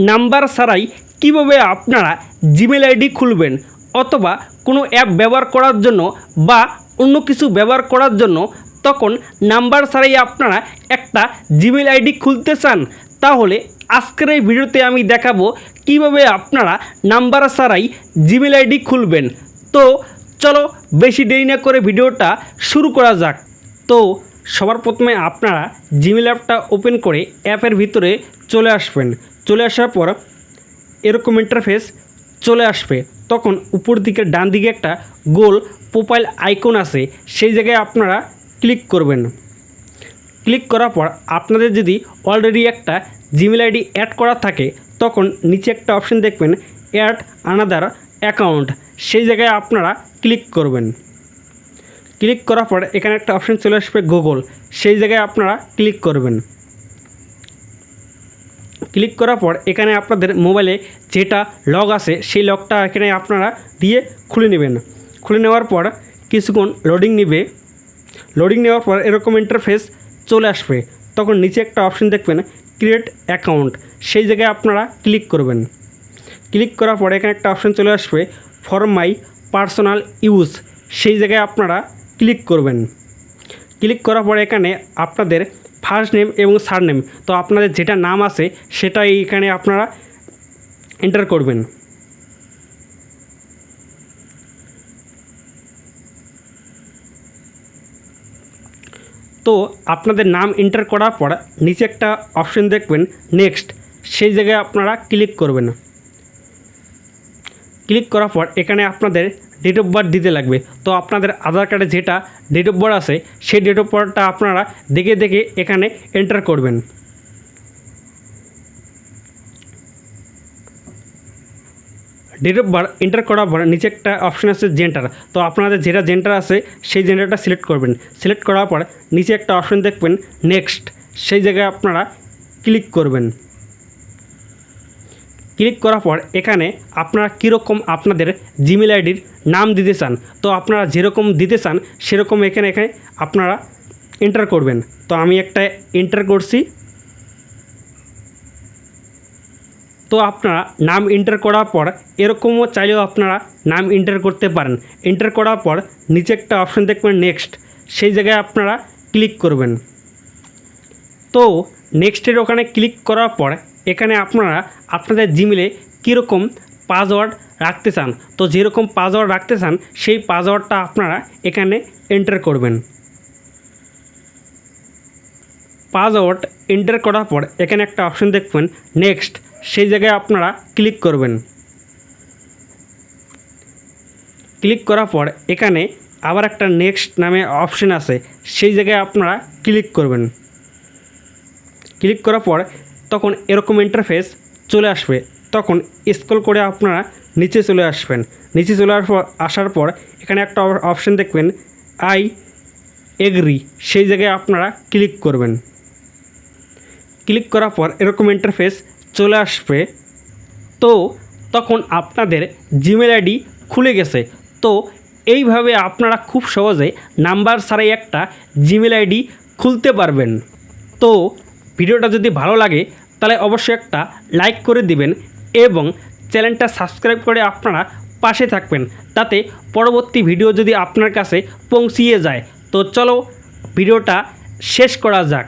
Number ছাড়াই কিভাবে আপনারা জিমেল আইডি খুলবেন অথবা কোনো অ্যাপ ব্যবহার করার জন্য বা অন্য কিছু ব্যবহার করার জন্য তখন নাম্বার ছাড়াই আপনারা একটা জিমেল আইডি খুলতে চান, তাহলে আজকের এই ভিডিওতে আমি দেখাবো কিভাবে আপনারা নাম্বার ছাড়াই জিমেল আইডি খুলবেন। তো চলো বেশি দেরি না করে ভিডিওটা শুরু করা যাক। তো সবার প্রথমে আপনারা জিমেল অ্যাপটা ওপেন করে অ্যাপের ভিতরে চলে আসবেন। চলে আসার পর এরকম ইন্টারফেস চলে আসবে, তখন উপর দিকে ডান দিকে একটা গোল প্রোফাইল আইকন আছে, সেই জায়গায় আপনারা ক্লিক করবেন। ক্লিক করার পর আপনাদের যদি অলরেডি একটা জিমেল আইডি অ্যাড করা থাকে তখন নিচে একটা অপশন দেখবেন অ্যাড আনাদার অ্যাকাউন্ট, সেই জায়গায় আপনারা ক্লিক করবেন। ক্লিক করার পর এখানে একটা অপশন চলে আসবে গুগল, সেই জায়গায় আপনারা ক্লিক করবেন। ক্লিক করার পর এখানে আপনাদের মোবাইলে যেটা লগ আছে সেই লগটা এখানে আপনারা দিয়ে খুলে নেবেন। খুলে নেওয়ার পর কিছুক্ষণ লোডিং নেবে। লোডিং নেওয়ার পর এরকম ইন্টারফেস চলে আসবে, তখন নিচে একটা অপশন দেখবেন ক্রিয়েট অ্যাকাউন্ট, সেই জায়গায় আপনারা ক্লিক করবেন। ক্লিক করার পর এখানে একটা অপশন চলে আসবে ফর মাই পার্সোনাল ইউজ, সেই জায়গায় আপনারা ক্লিক করবেন। ক্লিক করার পর এখানে আপনাদের ফার্স্ট নেম এবং সারনেম, তো আপনাদের যেটা নাম আছে সেটা এইখানে আপনারা এন্টার করবেন। তো আপনাদের নাম এন্টার করার পর নিচে একটা অপশন দেখবেন নেক্সট, সেই জায়গায় আপনারা ক্লিক করবেন। ক্লিক করার পর এখানে আপনাদের ডেট অফ বার্থ দিতে লাগবে, তো আপনাদের আধার কার্ডে যেটা ডেট অফ বার্থ আছে সেই ডেট অফ বার্থটা আপনারা দেখে দেখে এখানে এন্টার করবেন। ডেট অফ বার্থ এন্টার করার পর নিচে একটা অপশন আছে জেন্ডার, তো আপনাদের যেটা জেন্ডার আছে সেই জেন্ডারটা সিলেক্ট করবেন। সিলেক্ট করার পর নিচে একটা অপশন দেখবেন নেক্সট, সেই জায়গায় আপনারা ক্লিক করবেন। ক্লিক করার পর এখানে আপনারা কীরকম আপনাদের জিমেল আইডির নাম দিতে চান, তো আপনারা যেরকম দিতে চান সেরকম এখানে আপনারা এন্টার করবেন। তো আমি একটা এন্টার করছি। তো আপনারা নাম এন্টার করার পর এরকমও চাইলেও আপনারা নাম এন্টার করতে পারেন। এন্টার করার পর নিচে একটা অপশন দেখবেন নেক্সট, সেই জায়গায় আপনারা ক্লিক করবেন। তো নেক্সটের ওখানে ক্লিক করার পর এখানে আপনারা আপনাদের জিমেলে কীরকম পাসওয়ার্ড রাখতে চান, তো যেরকম পাসওয়ার্ড রাখতে চান সেই পাসওয়ার্ডটা আপনারা এখানে এন্টার করবেন। পাসওয়ার্ড এন্টার করার পর এখানে একটা অপশন দেখবেন নেক্সট, সেই জায়গায় আপনারা ক্লিক করবেন। ক্লিক করার পর এখানে আবার একটা নেক্সট নামে অপশন আছে, সেই জায়গায় আপনারা ক্লিক করবেন। ক্লিক করার পর তখন এরকম ইন্টারফেস চলে আসবে, তখন স্ক্রল করে আপনারা নিচে চলে আসবেন। নিচে চলে আসার পর এখানে একটা অপশন দেখবেন আই এগ্রি, সেই জায়গায় আপনারা ক্লিক করবেন। ক্লিক করার পর এরকম ইন্টারফেস চলে আসবে, তো তখন আপনাদের জিমেল আইডি খুলে গেছে। তো এইভাবে আপনারা খুব সহজে নাম্বার ছাড়াই একটা জিমেল আইডি খুলতে পারবেন। তো ভিডিওটা যদি ভালো লাগে তাহলে অবশ্যই একটা লাইক করে দিবেন এবং চ্যানেলটা সাবস্ক্রাইব করে আপনারা পাশে থাকবেন, তাতে পরবর্তী ভিডিও যদি আপনার কাছে পৌঁছিয়ে যায়। তো চলো ভিডিওটা শেষ করা যাক।